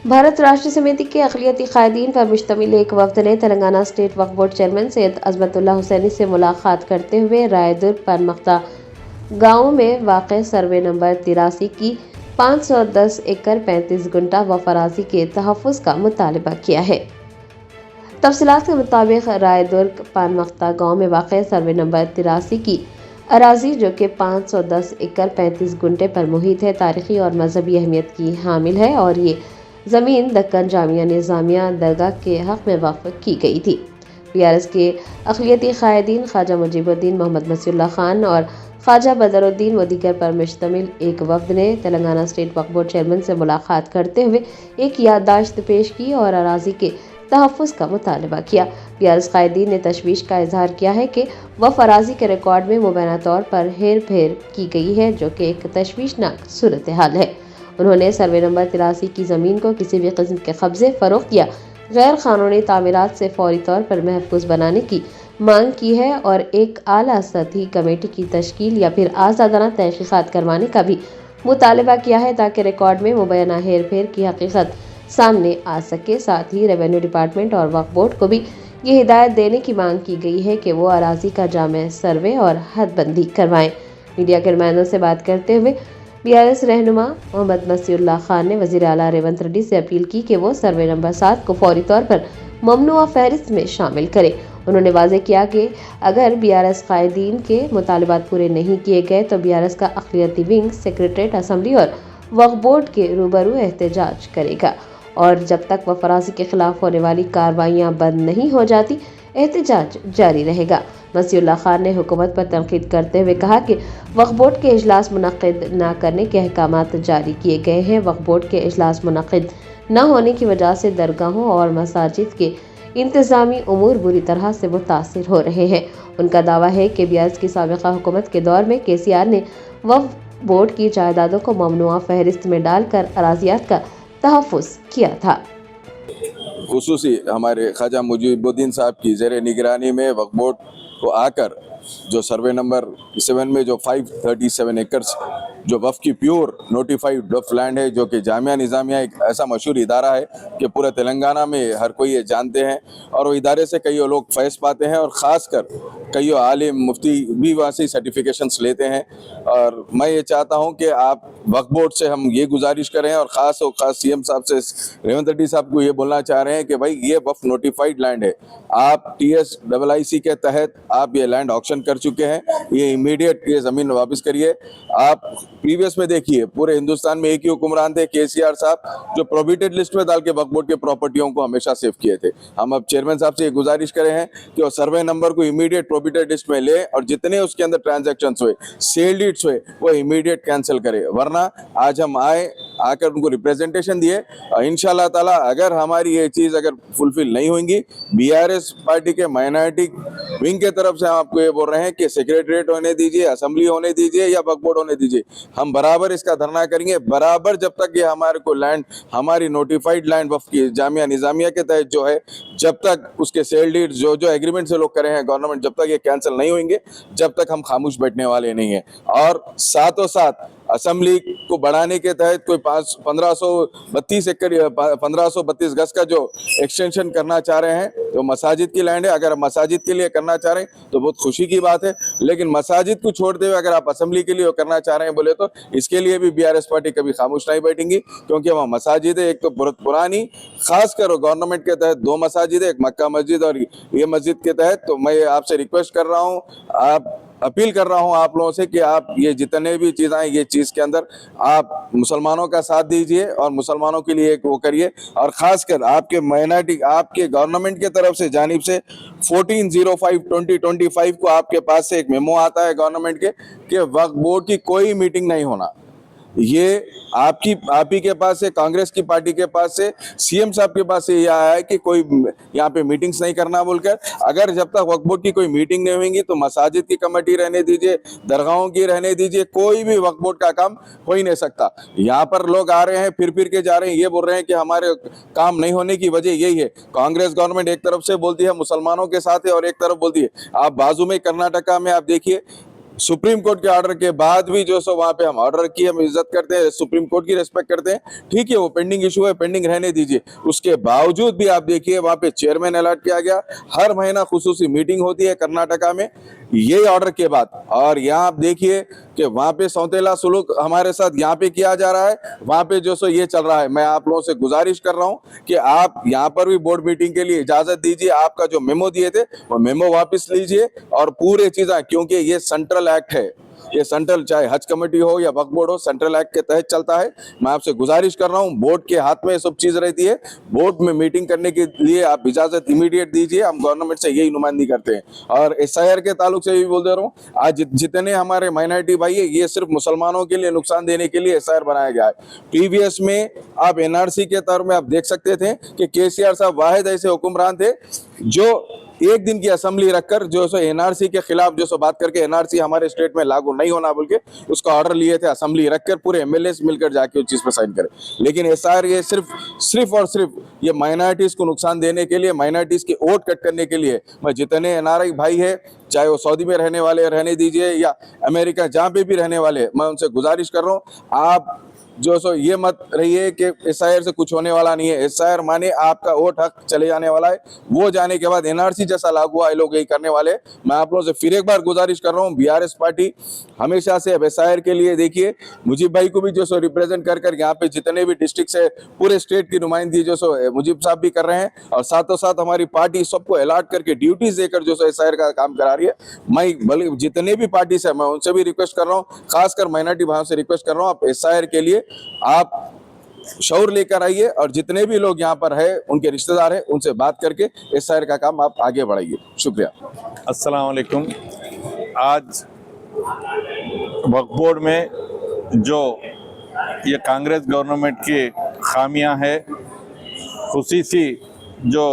भारत राष्ट्र समिति के अक़लियती क़ायदीन पर मुश्तमिल एक वफ़द ने तेलंगाना स्टेट वक्फ बोर्ड चेयरमैन सैयद अज़मतुल्लाह हुसैनी से मुलाकात करते हुए रायदुर्ग पानमख्ता गाँव में वाक़ सर्वे नंबर 83 की 510 एकड़ 35 गुंटा व फराजी के तहफ़्फ़ुज़ का मुतालबा किया है। तफसीलात के मुताबिक रायदुर्ग पानमख्ता गाँव में वाक़ सर्वे नंबर 83 की अराजी जो कि 510 एकड़ 35 गुंटे पर मुहित है, तारीख़ी और मजहबी अहमियत की हामिल है और ये ज़मीन दक्कन जामिया निज़ामिया दरगाह के हक़ में वक़्फ़ की गई थी। PRS के अक़लियती क़ायदीन ख्वाजा मुजीबुद्दीन मोहम्मद मसीहुल्लाह खान और ख्वाजा बदरुद्दीन व दीगर पर मुश्तमिल एक वफ़द ने तेलंगाना स्टेट वक्फ बोर्ड चेयरमैन से मुलाकात करते हुए एक याददाश्त पेश की और अराजी के तहफ़्फ़ुज़ का मुतालबा किया। PRS क़ायदीन ने तशवीश का इजहार किया है कि वफ़ अराजी के रिकॉर्ड में मुबैना तौर पर हेर फेर की गई है, जो कि एक तशवीशनाक सूरत हाल है। उन्होंने सर्वे नंबर 83 की ज़मीन को किसी भी किस्म के कब्ज़े, फ़रोख्त या गैर क़ानूनी तामीरात से फ़ौरी तौर पर महफूज बनाने की मांग की है और एक आला सतही कमेटी की तश्कील या फिर आज़ादाना तहक़ीक़ात करवाने का भी मुतालबा किया है, ताकि रिकॉर्ड में मुबैना हेर फेर की हकीकत सामने आ सके। साथ ही रेवेन्यू डिपार्टमेंट और वक्फ बोर्ड को भी ये हिदायत देने की मांग की गई है कि वो अराजी का जामे सर्वे और हदबंदी करवाएं। मीडिया के नुमाइंदों से बात करते हुए PRS रहनुमा मोहम्मद मसीहुल्लाह खान ने वज़ीर आला रेवंत रेड्डी से अपील की कि वो सर्वे नंबर 7 को फौरी तौर पर ममनुआ फहरिस्त में शामिल करें। उन्होंने वाज़ेह किया कि अगर BRS क़ायदीन के मुतालबात पूरे नहीं किए गए तो BRS का अक़लियती विंग सेक्रेटरीट, असम्बली और वक्फ बोर्ड के रूबरू एहतजाज करेगा और जब तक वफ़ अराजी के खिलाफ होने वाली कार्रवाइयाँ बंद नहीं हो जाती एहतजाज जारी रहेगा। मसीहुल्लाह खान ने हुकूमत पर तनकीद करते हुए कहा कि वक्फ बोर्ड के इजलास मुनक़्क़िद न करने के अहकामात जारी किए गए हैं। वक्फ बोर्ड के इजलास मुनक़्क़िद न होने की वजह से दरगाहों और मसाजिद के इंतज़ामी उमूर बुरी तरह से मुतासिर हो रहे हैं। उनका दावा है कि BRS की साबिक़ा हुकूमत के दौर में KCR ने वक्फ बोर्ड की जायदादों को ममनुआ फहरिस्त में डालकर अराजियात का तहफ़्फ़ुज़ किया था। खुसूसी हमारे ख्वाजा मुजीबुद्दीन साहब की ज़ेर निगरानी में वक्फ बोर्ड को आकर जो सर्वे नंबर 7 में जो 537 एकर्स जो वफ़ की प्योर नोटिफाइड वफ़ लैंड है, जो कि जामिया निज़ामिया एक ऐसा मशहूर इदारा है कि पूरे तेलंगाना में हर कोई ये जानते हैं और वो इदारे से कई लोग फैज़ पाते हैं और ख़ास कर कई आलिम मुफ्ती भी वहाँ से सर्टिफिकेशंस लेते हैं। और मैं ये चाहता हूँ कि आप वक्फ बोर्ड से हम ये गुजारिश करें और ख़ास CM साहब से, रेवंत रेड्डी साहब को ये बोलना चाह रहे हैं कि भाई ये वफ़ नोटिफाइड लैंड है, आप TSIIC के तहत आप ये लैंड ऑक्शन कर चुके हैं, ये इमीडिएट ये ज़मीन वापस करिए। आप प्रीवियस में देखिए पूरे हिंदुस्तान में एक ही हुक्मरान थे KCR साहब, जो प्रोहिबिटेड लिस्ट में डाल के वक्फ बोर्ड के प्रॉपर्टियों को हमेशा सेव किए थे। हम अब चेयरमैन साहब से ये गुजारिश करे हैं कि वो सर्वे नंबर को इमीडिएट प्रोहिबिटेड लिस्ट में ले और जितने उसके अंदर ट्रांजैक्शंस हुए, सेल डीड्स हुए, वो इमीडिएट कैंसिल करे। वरना आज हम आकर उनको रिप्रेजेंटेशन दिए और इंशाल्लाह ताला अगर हमारी ये चीज़ अगर फुलफिल नहीं होंगी, BRS पार्टी के माइनॉरिटी विंग के तरफ से हम आपको ये बोल रहे हैं कि सेक्रेटरीट होने दीजिए, असेंबली होने दीजिए या वक्फ बोर्ड होने दीजिए, हम बराबर इसका धरना करेंगे बराबर जब तक ये हमारे को लैंड, हमारी नोटिफाइड लैंड वफ़ की जामिया निज़ामिया के तहत जो है, जब तक उसके सेल डीड जो एग्रीमेंट से लोग करे हैं गवर्नमेंट, जब तक ये कैंसिल नहीं होंगे जब तक हम खामोश बैठने वाले नहीं हैं। और साथों साथ असेंबली को बढ़ाने के तहत कोई 1532 एकड़ 1532 गज का जो एक्सटेंशन करना चाह रहे हैं, तो मसाजिद की लैंड है, अगर मसाजिद के लिए करना चाह रहे हैं तो बहुत खुशी की बात है, लेकिन मसाजिद को छोड़ते हुए अगर आप असेंबली के लिए करना चाह रहे हैं बोले तो इसके लिए भी BRS पार्टी कभी खामोश नहीं बैठेंगी, क्योंकि वहाँ मसाजिद है, एक तो बहुत पुरानी, खासकर गवर्नमेंट के तहत 2 मसाजिद है, एक मक्का मस्जिद और ये मस्जिद के तहत। तो मैं आपसे रिक्वेस्ट कर रहा हूँ, आप अपील कर रहा हूं आप लोगों से कि आप ये जितने भी चीज़ें हैं, ये चीज़ के अंदर आप मुसलमानों का साथ दीजिए और मुसलमानों के लिए एक वो करिए। और ख़ासकर आपके माइनॉरिटी, आपके गवर्नमेंट के तरफ से जानिब से 14/05/2025 को आपके पास से एक मेमो आता है गवर्नमेंट के कि वक्फ बोर्ड की कोई मीटिंग नहीं होना। ये आप ही के पास से, कांग्रेस की पार्टी के पास से, CM साहब के पास से ये आया है कि कोई यहाँ पे मीटिंग्स नहीं करना बोलकर। अगर जब तक वक्फ बोर्ड की कोई मीटिंग नहीं होगी तो मसाजिद की कमेटी रहने दीजिए, दरगाहों की रहने दीजिए, कोई भी वक्फ बोर्ड का काम हो ही नहीं सकता। यहाँ पर लोग आ रहे हैं, फिर के जा रहे हैं, ये बोल रहे हैं कि हमारे काम नहीं होने की वजह यही है, कांग्रेस गवर्नमेंट एक तरफ से बोलती है मुसलमानों के साथ है और एक तरफ बोलती है। आप बाजू में कर्नाटका में आप देखिए, सुप्रीम कोर्ट के ऑर्डर के बाद भी जो सो वहां पे हम ऑर्डर की हम इज्जत करते हैं, सुप्रीम कोर्ट की रिस्पेक्ट करते हैं, ठीक है वो पेंडिंग इशू है, पेंडिंग रहने दीजिए। उसके बावजूद भी आप देखिए वहां पे चेयरमैन अलर्ट किया गया, हर महीना खुसूसी मीटिंग होती है कर्नाटका में ये ऑर्डर के बाद। और यहाँ आप देखिए कि वहां पे सौतेला सुलूक हमारे साथ यहाँ पे किया जा रहा है, वहां पे जो सो ये चल रहा है। मैं आप लोगों से गुजारिश कर रहा हूँ कि आप यहाँ पर भी बोर्ड मीटिंग के लिए इजाजत दीजिए, आपका जो मेमो दिए थे वो मेमो वापस लीजिए और पूरे चीजें, क्योंकि ये सेंट्रल एक्ट है, ये सेंट्रल चाहे हज कमेटी हो या वक्फ बोर्ड हो, सेंट्रल एक्ट के तहत चलता है। मैं आपसे गुजारिश कर रहा हूँ, बोर्ड के हाथ में ये सब चीज रहती है, बोर्ड में मीटिंग करने के लिए आप इजाजत इमीडिएट दीजिए, हम गवर्नमेंट से यही नुमाइंदगी करते हैं। और SIR के ताल्लुक से भी बोल दे रहा हूँ, आज जितने हमारे माइनॉरिटी भाई है ये सिर्फ मुसलमानों के लिए नुकसान देने के लिए SIR बनाया गया है। प्रीवियस में आप NRC के तौर में आप देख सकते थे कि KCR साहब वाहिद ऐसे हुक्मरान थे जो एक दिन की असेंबली रखकर जो सो NRC के खिलाफ जो सो बात करके NRC हमारे स्टेट में लागू नहीं होना बोल के उसका ऑर्डर लिए थे, असेंबली रखकर पूरे MLAs मिलकर जाके उस चीज पर साइन करे। लेकिन SIR ये सिर्फ और सिर्फ ये माइनॉरिटीज को नुकसान देने के लिए, माइनॉरिटीज के वोट कट करने के लिए। मैं जितने NRI भाई है, चाहे वो सऊदी में रहने वाले रहने दीजिए या अमेरिका जहां पे भी रहने वाले, मैं उनसे गुजारिश कर रहा हूँ, आप जो सो ये मत रहिए कि SIR से कुछ होने वाला नहीं है। SIR माने आपका वोट हक चले जाने वाला है, वो जाने के बाद NRC जैसा लागू हुआ, ये लोग यही करने वाले। मैं आप लोगों से फिर एक बार गुजारिश कर रहा हूँ, BRS पार्टी हमेशा से अब SIR के लिए देखिए, मुजीब भाई को भी जो सो रिप्रेजेंट कर कर यहाँ पे जितने भी डिस्ट्रिक्ट से पूरे स्टेट की नुमाइंदगी जो सो मुजीब साहब भी कर रहे हैं, और साथों साथ हमारी पार्टी सबको अलॉट करके ड्यूटीज देकर जो सो SIR का काम करा रही है। मैं बल्कि जितने भी पार्टी से मैं उनसे भी रिक्वेस्ट कर रहा हूँ, खासकर माइनॉरिटी भाइयों से रिक्वेस्ट कर रहा हूँ, आप SIR के लिए आप शौर लेकर आइए और जितने भी लोग यहाँ पर है उनके रिश्तेदार हैं उनसे बात करके SIR का काम आप आगे बढ़ाइए। शुक्रिया। अस्सलाम वालेकुम। आज वक्फ बोर्ड में जो ये कांग्रेस गवर्नमेंट की खामियां है, खुसूसी जो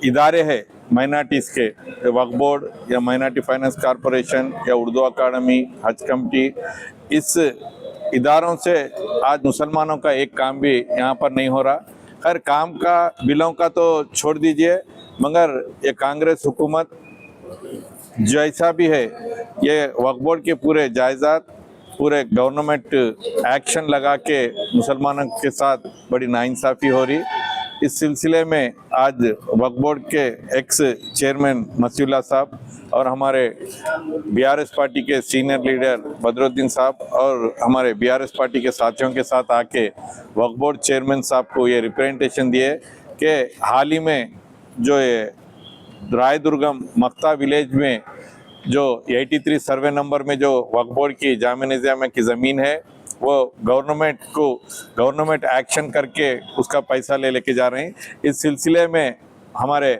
इदारे हैं माइनॉरिटीज़ के, वक्फ बोर्ड या माइनॉरिटी फाइनेंस कॉरपोरेशन या उर्दू अकादमी, हज कमेटी, इस इदारों से आज मुसलमानों का एक काम भी यहाँ पर नहीं हो रहा। खैर काम का, बिलों का तो छोड़ दीजिए, मगर ये कांग्रेस हुकूमत जैसा भी है, ये वक्फ बोर्ड के पूरे जायदाद, पूरे गवर्नमेंट एक्शन लगा के मुसलमानों के साथ बड़ी नाइंसाफ़ी हो रही। इस सिलसिले में आज वक्फ बोर्ड के एक्स चेयरमैन मसीउल्लाह साहब और हमारे BRS पार्टी के सीनियर लीडर बदरुद्दीन साहब और हमारे BRS पार्टी के साथियों के साथ आके वक्फ बोर्ड चेयरमैन साहब को ये रिप्रेजेंटेशन दिए कि हाल ही में जो ये रायदुर्गम मक्ता विलेज में जो 83 सर्वे नंबर में जो वक्फ बोर्ड की जामे निज़ामा की ज़मीन है, वो गवर्नमेंट एक्शन करके उसका पैसा लेके जा रहे हैं। इस सिलसिले में हमारे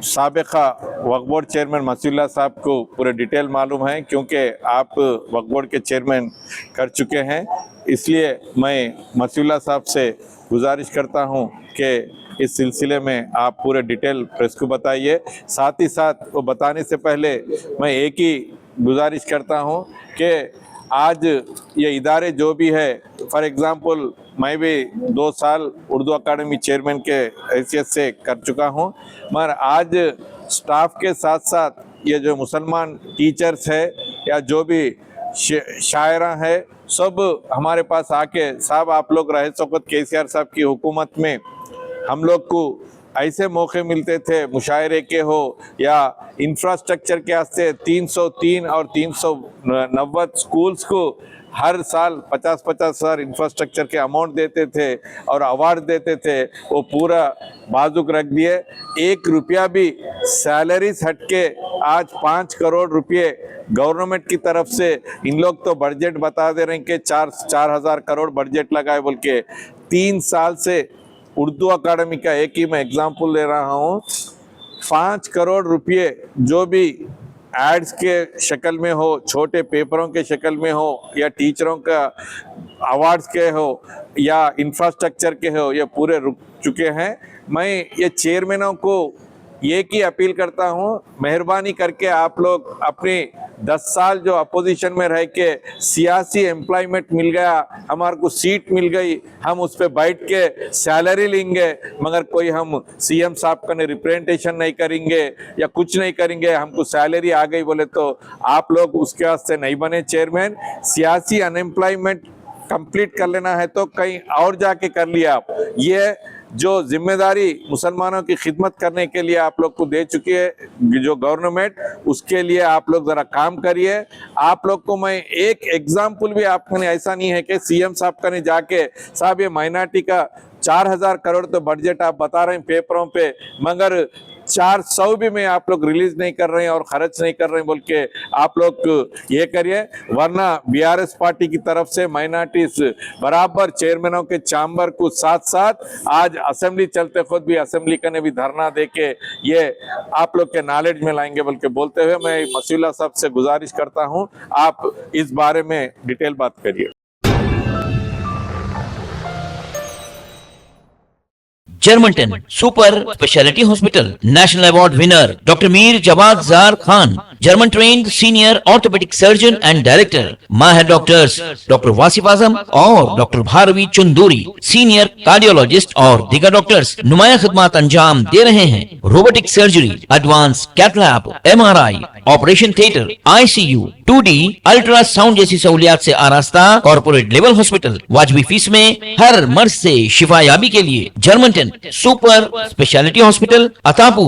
साबिक़ा वक्फ बोर्ड चेयरमैन मसीउल्लाह साहब को पूरे डिटेल मालूम है, क्योंकि आप वक्फ बोर्ड के चेयरमैन कर चुके हैं। इसलिए मैं मसीउल्लाह साहब से गुजारिश करता हूं कि इस सिलसिले में आप पूरे डिटेल प्रेस को बताइए। साथ ही साथ वो बताने से पहले मैं एक ही गुजारिश करता हूं कि आज ये इदारे जो भी है, फॉर एग्ज़ाम्पल मैं भी 2 साल उर्दू अकादमी चेयरमैन के हैसियत से कर चुका हूँ, मगर आज स्टाफ के साथ साथ ये जो मुसलमान टीचर्स है या जो भी शायरा है, सब हमारे पास आके, साहब आप लोग रहे वक़्त KCR साहब की हुकूमत में हम लोग को ऐसे मौके मिलते थे मुशायरे के हो या इंफ्रास्ट्रक्चर के वास्ते 303 और 390 स्कूल्स को हर साल 50-50 हज़ार इंफ्रास्ट्रक्चर के अमाउंट देते थे और अवार्ड देते थे। वो पूरा बाजुक रख दिए, 1 रुपया भी सैलरीज हट के आज 5 करोड़ रुपये गवर्नमेंट की तरफ से, इन लोग तो बजट बता दे रहे हैं कि 4,000 करोड़ बजट लगाए बोल के। 3 साल से उर्दू अकादमी का एक ही मैं एग्जाम्पल ले रहा हूँ, 5 करोड़ रुपये जो भी एड्स के शक्ल में हो, छोटे पेपरों के शक्ल में हो, या टीचरों का अवार्ड्स के हो या इंफ्रास्ट्रक्चर के हो, ये पूरे रुक चुके हैं। मैं ये चेयरमैनों को एक ही अपील करता हूँ, मेहरबानी करके आप लोग अपनी 10 साल जो अपोजिशन में रह के सियासी एम्प्लॉयमेंट मिल गया, हमारे को सीट मिल गई, हम उस पर बैठ के सैलरी लेंगे, मगर कोई हम सीएम साहब का रिप्रेजेंटेशन नहीं करेंगे या कुछ नहीं करेंगे, हमको सैलरी आ गई बोले तो आप लोग उसके वास्ते नहीं बने चेयरमैन। सियासी अनएम्प्लॉयमेंट कंप्लीट कर लेना है तो कहीं और जाके कर लिया आप। ये जो जिम्मेदारी मुसलमानों की खिदमत करने के लिए आप लोग को दे चुकी है जो गवर्नमेंट, उसके लिए आप लोग जरा काम करिए। आप लोग को मैं एक एग्जाम्पल भी आपने ऐसा नहीं है कि सीएम साहब का ने जाके साहब ये माइनॉरिटी का 4000 करोड़ तो बजट आप बता रहे हैं पेपरों पे, मगर 400 भी में आप लोग रिलीज नहीं कर रहे हैं और खर्च नहीं कर रहे हैं बोल के आप लोग ये करिए, वरना बीआरएस पार्टी की तरफ से माइनॉरिटीज बराबर चेयरमैनों के चैम्बर को साथ साथ आज असेंबली चलते खुद भी असेंबली का ने भी धरना दे के ये आप लोग के नॉलेज में लाएंगे बोल के बोलते हुए मैं मसीउल्लाह साहब से गुजारिश करता हूं आप इस बारे में डिटेल बात करिए। Germanton super speciality hospital national award winner doctor Mir Jawad Zar Khan, German trained senior orthopaedic surgeon and director, माहिर डॉक्टर्स डॉक्टर वासिफ आजम और doctor Bharvi Chanduri, senior cardiologist और दीगर डॉक्टर्स नुमाया खिदमत अंजाम दे रहे हैं। Robotic surgery, advance cath lab, MRI, operation theatre, ICU, 2D ultrasound जैसी सहूलियात से आरास्ता कॉर्पोरेट लेवल हॉस्पिटल, वाजबी फीस में हर मर्ज से शिफायाबी के लिए Germanton super speciality hospital, Attapur,